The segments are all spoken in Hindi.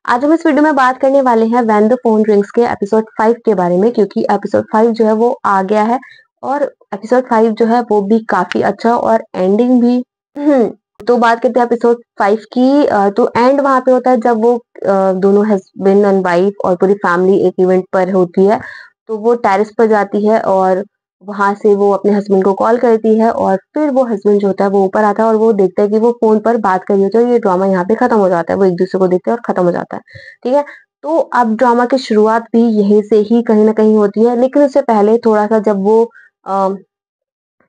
आज हम इस वीडियो में बात करने वाले हैं व्हेन द फोन रिंग्स के एपिसोड 5 के बारे में, क्योंकि एपिसोड 5 जो है वो आ गया है और एपिसोड 5 जो है वो भी काफी अच्छा और एंडिंग भी। तो बात करते हैं एपिसोड 5 की। तो एंड वहां पे होता है जब वो दोनों हस्बैंड एंड वाइफ और पूरी फैमिली एक इवेंट पर होती है। तो वो टेरेस पर जाती है और वहां से वो अपने हस्बैंड को कॉल करती है और फिर वो हस्बैंड जो होता है वो ऊपर आता है और वो देखता है कि वो फोन पर बात कर रही होती है और ये ड्रामा यहाँ पे खत्म हो जाता है। वो एक दूसरे को देखते हैं और खत्म हो जाता है। ठीक है। तो अब ड्रामा की शुरुआत भी यहीं से ही कहीं ना कहीं होती है, लेकिन उससे पहले थोड़ा सा जब वो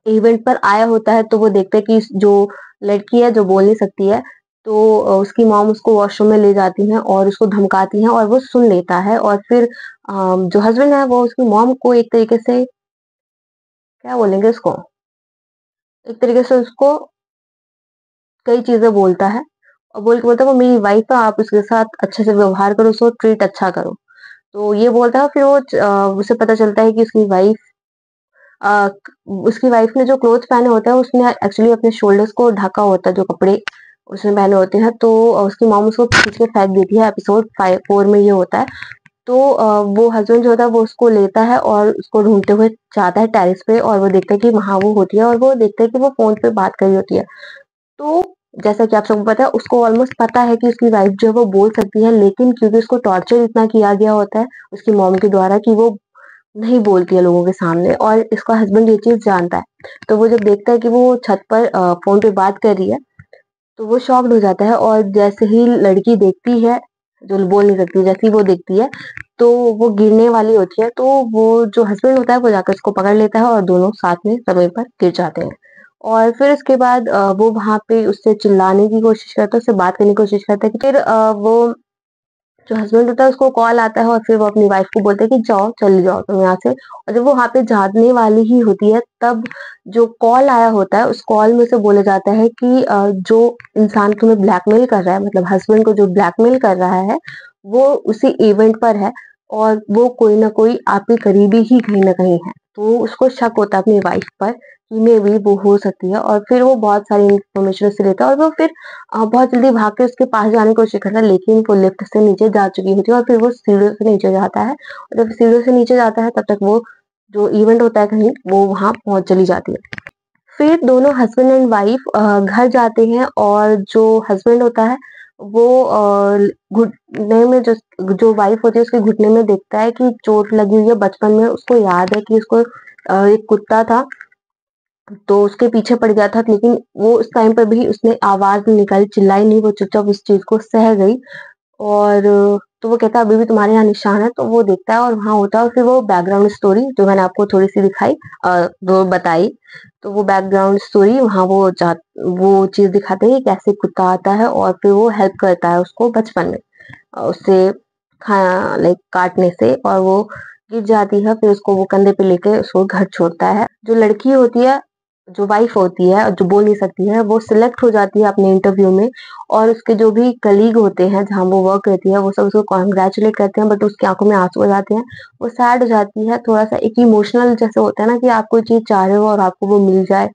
इवेंट पर आया होता है तो वो देखते हैं कि जो लड़की है जो बोल नहीं सकती है, तो उसकी मॉम उसको वॉशरूम में ले जाती है और उसको धमकाती है और वो सुन लेता है। और फिर जो हस्बैंड है वो उसकी मॉम को एक तरीके से, क्या बोलेंगे उसको, एक तरीके से उसको कई चीजें बोलता है और बोल के बोलता है वो मेरी वाइफ है, आप उसके साथ अच्छे से व्यवहार करो, उसको ट्रीट अच्छा करो। तो ये बोलता है। फिर वो उसे पता चलता है कि अ, उसकी वाइफ ने जो क्लोथ पहने होते हैं उसने एक्चुअली अपने शोल्डर्स को ढका होता है, जो कपड़े उसने पहने होते हैं। तो उसकी मॉम उसको खींच के फेंक देती है। एपिसोड 4 में ये होता है। तो वो हस्बैंड जो होता है वो उसको लेता है और उसको ढूंढते हुए जाता है टेरेस पे और वो देखता है कि वहां वो होती है और वो देखता है कि वो फोन पे बात कर रही होती है। तो जैसा कि आप सबको पता है उसको ऑलमोस्ट पता है कि उसकी वाइफ जो है वो बोल सकती है, लेकिन क्योंकि उसको टॉर्चर इतना किया गया होता है उसकी मॉम के द्वारा कि वो नहीं बोलती है लोगों के सामने, और इसका हस्बैंड ये चीज जानता है। तो वो जब देखता है कि वो छत पर फोन पे बात कर रही है तो वो शॉक्ड हो जाता है। और जैसे ही लड़की देखती है जो बोल नहीं सकती, जैसे ही वो देखती है तो वो गिरने वाली होती है। तो वो जो हस्बैंड होता है वो जाकर उसको पकड़ लेता है और दोनों साथ में जमीन पर गिर जाते हैं। और फिर उसके बाद वो वहां पे उससे चिल्लाने की कोशिश करता है, उससे बात करने की कोशिश करता है। फिर वो जो हस्बैंड होता है उसको कॉल आता है और फिर वो अपनी वाइफ को बोलते हैं कि जाओ, चली जाओ तुम यहाँ से। और जब वो वहां पे जाने वाली ही होती है तब जो कॉल आया होता है उस कॉल में से बोला जाता है कि जो इंसान तुम्हें ब्लैकमेल कर रहा है, मतलब हस्बैंड को जो ब्लैकमेल कर रहा है, वो उसी इवेंट पर है और वो कोई ना कोई आपके करीबी ही कहीं ना कहीं है। तो उसको शक होता है अपनी वाइफ पर कि मे भी वो हो सकती है। और फिर वो बहुत सारी इंफॉर्मेशन उससे लेता है और वो फिर बहुत जल्दी भाग के उसके पास जाने की कोशिश करता है, लेकिन वो लिफ्ट से नीचे जा चुकी होती है और फिर वो सीढ़ियों से नीचे जाता है। और जब सीढ़ियों से नीचे जाता है तब तक वो जो इवेंट होता है कहीं वो वहां पहुंच चली जाती है। फिर दोनों हस्बैंड एंड वाइफ घर जाते हैं और जो हस्बैंड होता है वो घुटने में जो जो वाइफ होती है उसके घुटने में देखता है कि चोट लगी हुई है। बचपन में उसको याद है कि उसको एक कुत्ता था तो उसके पीछे पड़ गया था, लेकिन वो उस टाइम पर भी उसने आवाज नहीं निकाली, चिल्लाई नहीं, वो चुपचाप उस चीज को सह गई। और तो वो कहता है अभी भी तुम्हारे यहाँ निशान है। तो वो देखता है और वहां होता है और फिर वो बैकग्राउंड स्टोरी जो मैंने आपको थोड़ी सी दिखाई वो बताई, तो वो बैकग्राउंड स्टोरी वहां वो चीज दिखाते हैं कि कैसे कुत्ता आता है और फिर वो हेल्प करता है उसको बचपन में उससे खाना लाइक काटने से, और वो गिर जाती है। फिर उसको वो कंधे पे लेके उसको घर छोड़ता है। जो लड़की होती है जो वाइफ होती है जो बोल नहीं सकती है वो सिलेक्ट हो जाती है अपने इंटरव्यू में। और उसके जो भी कलीग होते हैं जहाँ वो वर्क करती है वो सब उसको कॉन्ग्रेचुलेट करते हैं, बट उसकी आंखों में आंसू आ जाते हैं। वो सैड हो जाती है, थोड़ा सा एक इमोशनल जैसे होता है ना कि आप कोई चीज चाह रहे हो और आपको वो मिल जाए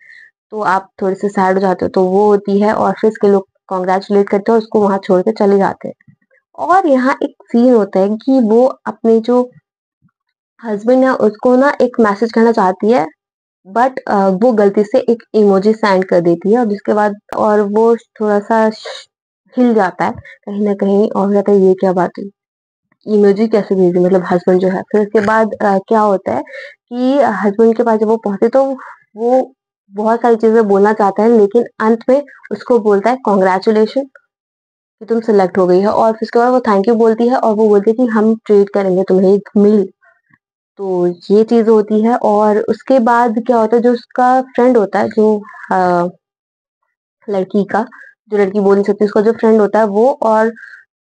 तो आप थोड़े से सैड हो जाते हो, तो वो होती है। और फिर उसके लोग कॉन्ग्रेचुलेट करते हैं और उसको वहां छोड़ के चले जाते हैं। और यहाँ एक सीन होता है कि वो अपने जो हस्बैंड है उसको ना एक मैसेज करना चाहती है, बट वो गलती से एक इमोजी सेंड कर देती है और जिसके बाद और वो थोड़ा सा हिल जाता है कहीं ना कहीं और कहता है ये क्या बात है, इमोजी कैसे भेजी, मतलब हस्बैंड जो है। फिर उसके बाद क्या होता है कि हस्बैंड के पास जब वो पहुंचे तो वो बहुत सारी चीजें बोलना चाहता है, लेकिन अंत में उसको बोलता है कॉन्ग्रेचुलेशन कि तुम सिलेक्ट हो गई है। और फिर उसके बाद वो थैंक यू बोलती है और वो बोलती है कि हम ट्रीट करेंगे तुम्हें एक मील। तो ये चीज होती है। और उसके बाद क्या होता है, जो उसका फ्रेंड होता है जो अ, लड़की का, जो लड़की बोल नहीं सकती उसका जो फ्रेंड होता है वो, और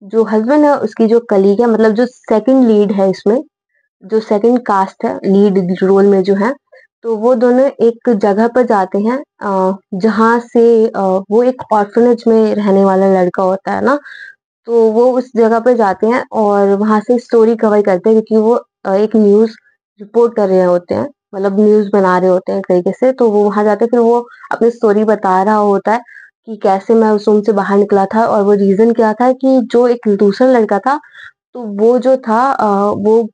जो हस्बैंड है उसकी जो कलीग है, मतलब जो सेकंड लीड है इसमें, जो सेकंड कास्ट है लीड रोल में जो है, तो वो दोनों एक जगह पर जाते हैं जहाँ से वो एक ऑर्फनेज में रहने वाला लड़का होता है ना। तो वो उस जगह पे जाते हैं और वहां से स्टोरी कवर करते हैं, क्योंकि वो एक न्यूज रिपोर्ट कर रहे होते हैं, मतलब न्यूज बना रहे होते हैं एक तरीके से। तो वो वहां जाते हैं, फिर वो अपनी स्टोरी बता रहा होता है। कि कैसे मैं उस रूम से बाहर निकला था, और वो रीज़न क्या था कि जो एक दूसरा लड़का था, तो वो जो था वो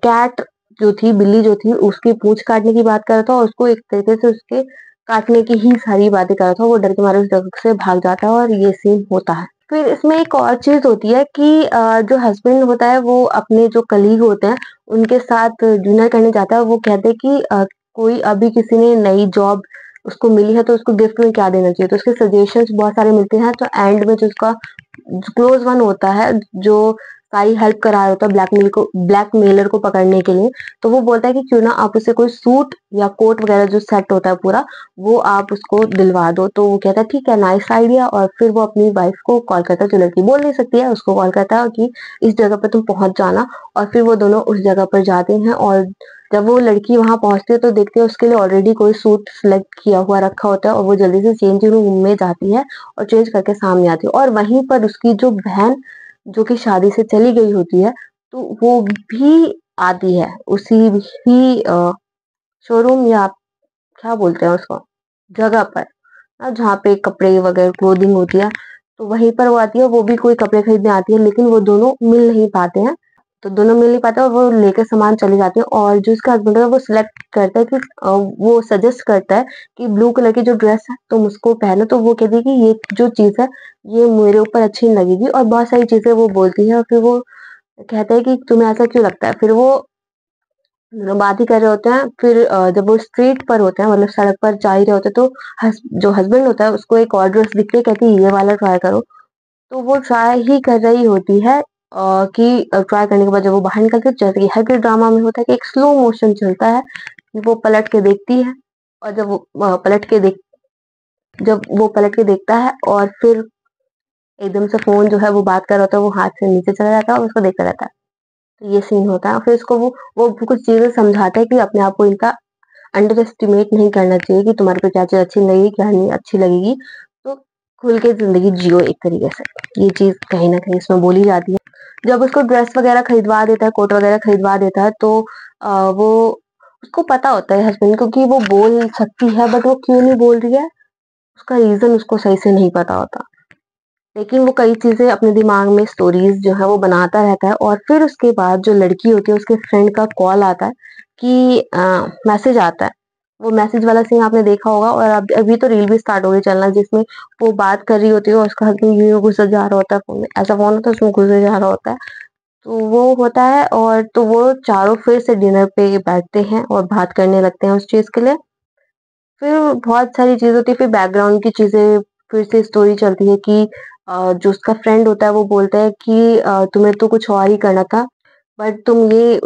कैट जो थी, बिल्ली जो थी, उसकी पूँछ काटने की बात कर रहा था, और उसको एक तरीके से उसके काटने की ही सारी बातें कर रहा था। वो डर के मारे उस जगह से भाग जाता है, और ये सीन होता है। फिर इसमें एक और चीज़ होती है कि जो हस्बैंड होता है वो अपने जो कलीग होते हैं, उनके साथ डिनर करने जाता है। वो कहते हैं कि कोई अभी किसी ने नई जॉब उसको मिली है, तो उसको गिफ्ट में क्या देना चाहिए? तो उसके सजेशंस बहुत सारे मिलते हैं, तो एंड में जो उसका क्लोज़ वन होता है, जो सारी हेल्प करा रहा होता है ब्लैकमेलर को पकड़ने के लिए, तो वो बोलता है कि क्यों ना आप उसे कोई सूट या कोट वगैरह जो सेट होता है पूरा, वो आप उसको दिलवा दो। तो वो कहता है ठीक है, नाइस आइडिया, और फिर वो अपनी वाइफ को कॉल करता है, जो लड़की बोल नहीं सकती है, उसको कॉल करता है कि इस जगह पे तुम पहुँच जाना, और फिर वो दोनों उस जगह पर जाते हैं। और जब वो लड़की वहाँ पहुँचती है, तो देखते हैं उसके लिए ऑलरेडी कोई सूट सिलेक्ट किया हुआ रखा होता है, और वो जल्दी से चेंजिंग रूम में जाती है और चेंज करके सामने आती है, और वहीं पर उसकी जो बहन, जो कि शादी से चली गई होती है, तो वो भी आती है उसी ही शोरूम, या क्या बोलते हैं उसको, जगह पर, जहाँ पे कपड़े वगैरह क्लोथिंग होती है, तो वहीं पर वो आती है। वो भी कोई कपड़े खरीदने आती है, लेकिन वो दोनों मिल नहीं पाते हैं। तो दोनों मिल नहीं पाते, और वो लेकर सामान चले जाते हैं, और जो उसका हस्बैंड है वो सिलेक्ट करता है कि वो सजेस्ट करता है कि ब्लू कलर की जो ड्रेस है तुम उसको पहनो। तो वो कहती है कि ये जो चीज़ है, ये मेरे ऊपर अच्छी नहीं लगेगी, और बहुत सारी चीज़ें वो बोलती है, और फिर वो कहते हैं कि तुम्हें ऐसा क्यों लगता है? फिर वो बात ही कर रहे होते हैं, फिर जब वो स्ट्रीट पर होते हैं, मतलब सड़क पर जा ही रहे होते हैं, तो जो हस्बैंड होता है उसको एक और ड्रेस दिखती है, कहती है ये वाला ट्राई करो। तो वो ट्राई ही कर रही होती है, कि ट्राई करने के बाद जब वो बाहर निकलती है, जैसे कि हर कोई ड्रामा में होता है कि एक स्लो मोशन चलता है, कि वो पलट के देखती है, और जब वो पलट के देखता है, और फिर एकदम से फोन जो है वो बात कर रहा होता है, वो हाथ से नीचे चला जाता है, और उसको देखता रहता है। तो ये सीन होता है। फिर इसको वो कुछ चीजें समझाता है कि अपने आप को इनका अंडर एस्टिमेट नहीं करना चाहिए, कि तुम्हारे को क्या चीज़ अच्छी लगेगी, क्या नहीं अच्छी लगेगी। तो खुल के ज़िंदगी जियो एक तरीके से। ये चीज़ कहीं न कहीं इसमें बोली जाती है। जब उसको ड्रेस वगैरह खरीदवा देता है, कोट वगैरह खरीदवा देता है, तो वो उसको पता होता है हस्बैंड को कि वो बोल सकती है, बट वो क्यों नहीं बोल रही है, उसका रीज़न उसको सही से नहीं पता होता। लेकिन वो कई चीज़ें अपने दिमाग में स्टोरीज़ जो है वो बनाता रहता है, और फिर उसके बाद जो लड़की होती है उसके फ्रेंड का कॉल आता है, कि मैसेज आता है। वो मैसेज वाला सीन आपने देखा होगा, और अब अभी तो रील भी स्टार्ट हो गई चलना, जिसमें वो बात कर रही होती है और उसका हस्बैंड यूँ घुसा जा रहा होता है फ़ोन में। ऐसा फ़ोन होता है उसमें घुसे जा रहा होता है। तो वो होता है, और तो वो चारों फिर से डिनर पे बैठते हैं और बात करने लगते हैं उस चीज़ के लिए। फिर बहुत सारी चीज़ होती है, फिर बैकग्राउंड की चीज़ें, फिर से स्टोरी चलती है कि जो उसका फ्रेंड होता है वो बोलता है कि तुम्हें तो कुछ और ही करना था, बट तुम ये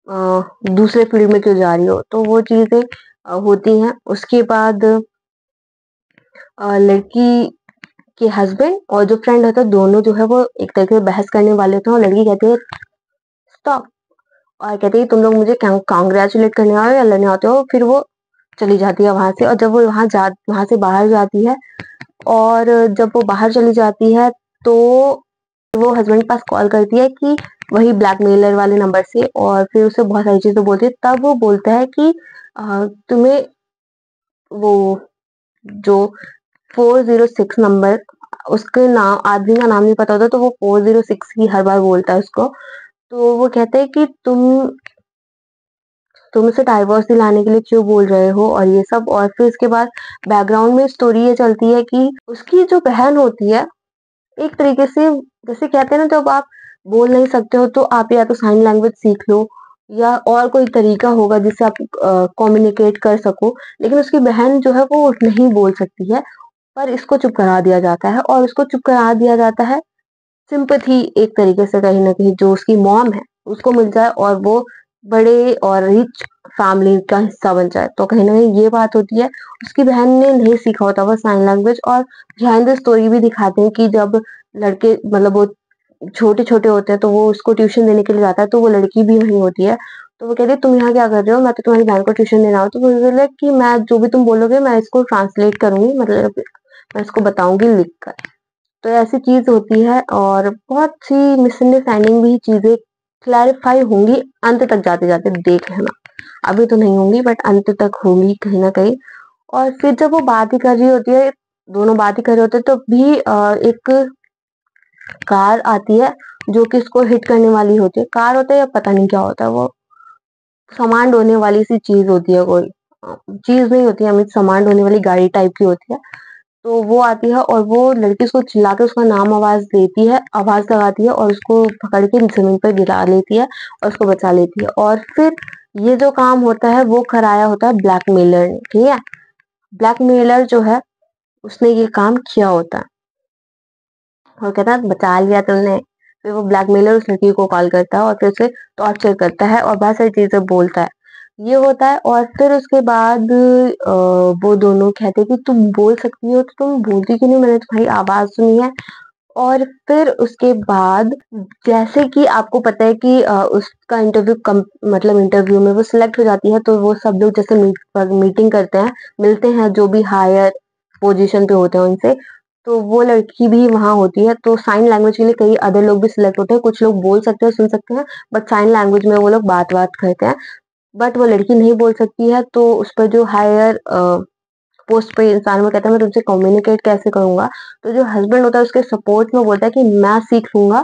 अ, दूसरे फील्ड में क्यों जा रही हो? तो वो चीज़ें होती हैं। उसके बाद लड़की के हस्बैंड और जो फ्रेंड होता है, दोनों जो है वो एक तरीके से बहस करने वाले होते हैं, और लड़की कहती है स्टॉप, और कहती है तुम लोग मुझे कांग्रेचुलेट करने आओ या लड़ने आते हो? फिर वो चली जाती है वहां से, और जब वो वहां से बाहर जाती है, और जब वो बाहर चली जाती है, तो वो हस्बैंड के पास कॉल करती है, कि वही ब्लैकमेलर वाले नंबर से, और फिर उसे बहुत सारी चीजें बोलती है। तब वो बोलता है कि तुम्हें वो जो 406 नंबर, उसके नाम, आदमी का नाम नहीं पता होता, तो वो 406 ही हर बार बोलता है उसको। तो वो कहते हैं कि तुम उसे डाइवोर्स दिलाने के लिए क्यों बोल रहे हो, और ये सब। और फिर उसके बाद बैकग्राउंड में स्टोरी ये चलती है कि उसकी जो बहन होती है, एक तरीके से, जैसे कहते हैं ना, जब आप बोल नहीं सकते हो तो आप या तो साइन लैंग्वेज सीख लो, या और कोई तरीका होगा जिससे आप कम्युनिकेट कर सको। लेकिन उसकी बहन जो है वो नहीं बोल सकती है, पर इसको चुप करा दिया जाता है, और उसको चुप करा दिया जाता है सिंपैथी एक तरीके से, कहीं न कहीं जो उसकी मॉम है उसको मिल जाए, और वो बड़े और रिच फैमिली का हिस्सा बन जाए। तो कहीं न कहीं ये बात होती है। उसकी बहन ने नहीं सीखा होता वो साइन लैंग्वेज, और बिहाइंड द स्टोरी भी दिखाते हैं कि जब लड़के, मतलब वो छोटे-छोटे होते हैं, तो वो उसको ट्यूशन देने के लिए जाता है, तो वो लड़की भी वहीं होती है। तो वो कहती है तुम यहाँ क्या कर रहे हो? मैं तो तुम्हारी बहन को ट्यूशन देने आई, तो वो बोला कि मैं जो भी तुम बोलोगे मैं इसको ट्रांसलेट करूँगी, मतलब मैं इसको बताऊँगी लिख कर। तो ऐसी चीज़ होती है, और बहुत सी मिसअंडरस्टैंडिंग भी चीज़ें क्लैरिफ़ाई होंगी अंत तक जाते-जाते, देख लेना। अभी तो नहीं होंगी, बट अंत तक होंगी कहीं न कहीं। और फिर जब वो बात ही कर रही होती है, दोनों बात ही कर रहे होते हैं, तो भी एक कार आती है जो कि इसको हिट करने वाली होती है। कार होता है या पता नहीं क्या होता है, वो सामान ढोने वाली सी चीज होती है, कोई चीज नहीं होती है, हमें सामान ढोने वाली गाड़ी टाइप की होती है। तो वो आती है और वो लड़की उसको चिल्ला के उसका नाम आवाज देती है, आवाज लगाती है और उसको पकड़ के जमीन पर गिरा लेती है और उसको बचा लेती है। और फिर ये जो काम होता है वो कराया होता है ब्लैकमेलर ने, ठीक है। ब्लैकमेलर जो है उसने ये काम किया होता है और कहता है बचा लिया तुमने। फिर वो ब्लैकमेलर उस लड़की को कॉल करता है और फिर उसे टॉर्चर करता है और बहुत सारी चीजें बोलता है, ये होता है। और फिर उसके बाद वो दोनों कहते हैं कि तुम बोल सकती हो तो तुम बोलती क्यों नहीं, मैंने तुम्हारी आवाज सुनी है। और फिर उसके बाद जैसे कि आपको पता है कि उसका इंटरव्यू मतलब इंटरव्यू में वो सिलेक्ट हो जाती है, तो वो सब लोग जैसे मीटिंग करते हैं, मिलते हैं जो भी हायर पोजीशन पे होते हैं उनसे, तो वो लड़की भी वहां होती है। तो साइन लैंग्वेज के लिए कई अदर लोग भी सिलेक्ट होते हैं, कुछ लोग बोल सकते हैं सुन सकते हैं, बट साइन लैंग्वेज में वो लोग बात बात करते हैं। बट वो लड़की नहीं बोल सकती है, तो उस पर जो हायर पोस्ट पे इंसान वो कहता है मैं तुमसे कम्युनिकेट कैसे करूंगा। तो जो हस्बैंड होता है उसके सपोर्ट में बोलता है कि मैं सीख लूंगा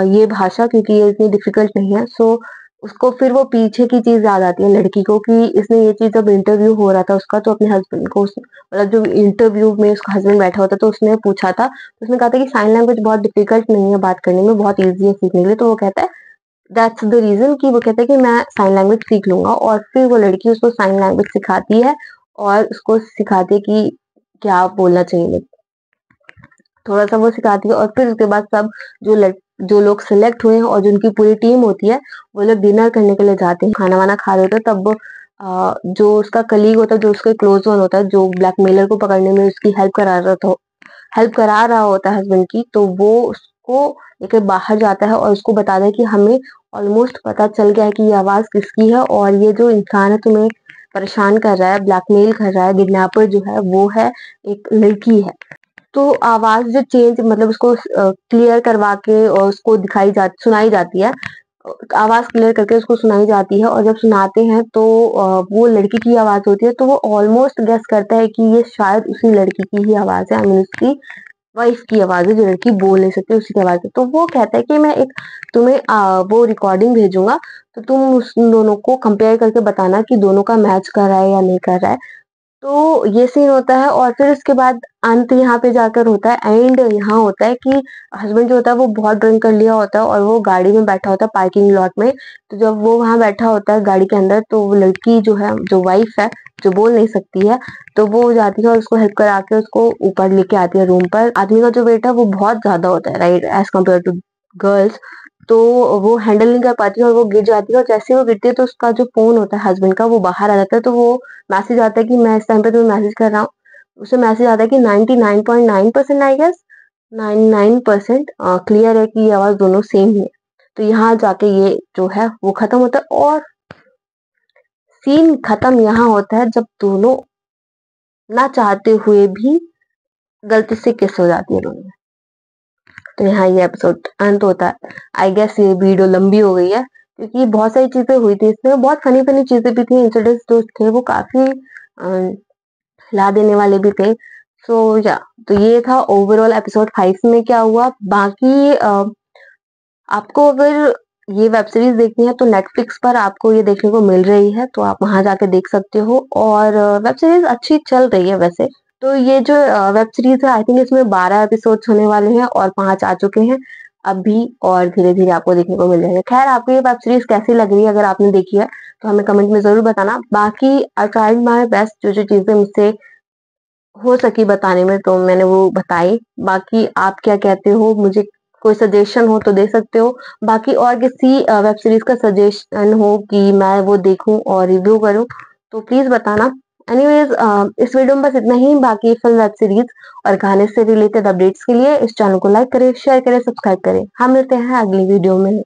ये भाषा, क्योंकि ये इतनी डिफिकल्ट नहीं है। सो उसको फिर वो पीछे की चीज याद आती है लड़की को कि इसने ये चीज जब इंटरव्यू हो रहा था उसका, तो अपने हस्बैंड को मतलब जो इंटरव्यू में उसका हस्बैंड बैठा होता तो उसने पूछा था, तो उसने कहा था कि साइन लैंग्वेज बहुत डिफिकल्ट नहीं है बात करने में, बहुत ईजी है सीखने के लिए। तो वो कहता है दैट्स द रीजन कि वो कहता है कि मैं साइन लैंग्वेज सीख लूंगा। और फिर वो लड़की उसको साइन लैंग्वेज सिखाती है और उसको सिखाती है कि क्या बोलना चाहिए, थोड़ा सा वो सिखाती है। और फिर उसके बाद सब जो लोग सिलेक्ट हुए हैं और जो उनकी पूरी टीम होती है वो लोग डिनर करने के लिए जाते हैं, खाना वाना खा रहे होते हैं। तब जो उसका कलीग होता है, जो उसके क्लोज वन होता है, जो ब्लैकमेलर को पकड़ने में उसकी हेल्प करा रहा होता है हस्बैंड की, तो वो उसको लेकर बाहर जाता है और उसको बताता है कि हमें ऑलमोस्ट पता चल गया है कि ये आवाज किसकी है, और ये जो इंसान है तुम्हें परेशान कर रहा है, ब्लैकमेल कर रहा है, किडनैपर जो है वो है एक लड़की है। तो आवाज जो चेंज मतलब उसको क्लियर करवा के और उसको सुनाई जाती है, आवाज क्लियर करके उसको सुनाई जाती है। और जब सुनाते हैं तो वो लड़की की आवाज होती है, तो वो ऑलमोस्ट गेस करता है कि ये शायद उसी लड़की की ही आवाज है, आई मीन उसकी वाइफ की आवाज है, जो लड़की बोल नहीं सकती उसी की आवाज है। तो वो कहता है कि मैं एक तुम्हें वो रिकॉर्डिंग भेजूंगा, तो तुम उस दोनों को कंपेयर करके बताना कि दोनों का मैच कर रहा है या नहीं कर रहा है। तो ये सीन होता है और फिर उसके बाद अंत यहाँ पे जाकर होता है, एंड यहाँ होता है कि हस्बैंड जो होता है वो बहुत ड्रिंक कर लिया होता है और वो गाड़ी में बैठा होता है पार्किंग लॉट में। तो जब वो वहां बैठा होता है गाड़ी के अंदर, तो वो लड़की जो है, जो वाइफ है, जो बोल नहीं सकती है, तो वो जाती है और उसको हेल्प करा के उसको ऊपर लेके आती है रूम पर। आदमी का जो वेट है वो बहुत ज्यादा होता है, right, as compare to girls. तो वो हैंडल नहीं कर पाती है और वो गिर जाती है, और जैसे ही वो गिरती है तो उसका जो फोन होता है हस्बैंड का वो बाहर आ जाता है। तो वो मैसेज आता है कि मैं इस टाइम पे तुम्हें मैसेज कर रहा हूँ। उसे मैसेज आता है कि 99.9% आई गेस 99% क्लियर है कि ये आवाज दोनों सेम ही है। तो यहाँ जाके ये जो है वो खत्म होता है, और सीन खत्म यहाँ होता है जब दोनों ना चाहते हुए भी गलती से किस हो जाती है दोनों में। तो यहाँ ये एपिसोड अंत होता है। आई गेस ये वीडियो लंबी हो गई है क्योंकि बहुत सारी चीजें हुई थी इसमें, बहुत फनी फनी चीजें भी थी, इंसिडेंट्स जो थे वो काफी हिला देने वाले भी थे। सो या तो ये था ओवरऑल एपिसोड 5 में क्या हुआ। बाकी आपको अगर ये वेब सीरीज देखनी है तो नेटफ्लिक्स पर आपको ये देखने को मिल रही है, तो आप वहां जाके देख सकते हो। और वेब सीरीज अच्छी चल रही है वैसे। तो ये जो वेब सीरीज है, आई थिंक इसमें 12 एपिसोड्स होने वाले हैं और 5 आ चुके हैं अभी, और धीरे धीरे आपको देखने को मिल जाएगा। खैर, आपको ये वेब सीरीज कैसी लग रही है, अगर आपने देखी है तो हमें कमेंट में जरूर बताना। बाकी आई ट्राइड माय बेस्ट, जो जो चीजें मुझसे हो सकी बताने में तो मैंने वो बताई। बाकी आप क्या कहते हो, मुझे कोई सजेशन हो तो दे सकते हो। बाकी और किसी वेब सीरीज का सजेशन हो कि मैं वो देखूं और रिव्यू करूं तो प्लीज बताना। एनीवेज, इस वीडियो में बस इतना ही। बाकी फिल्म, वेब सीरीज और गाने से रिलेटेड अपडेट्स के लिए इस चैनल को लाइक करें, शेयर करें, सब्सक्राइब करें। हम मिलते हैं अगली वीडियो में।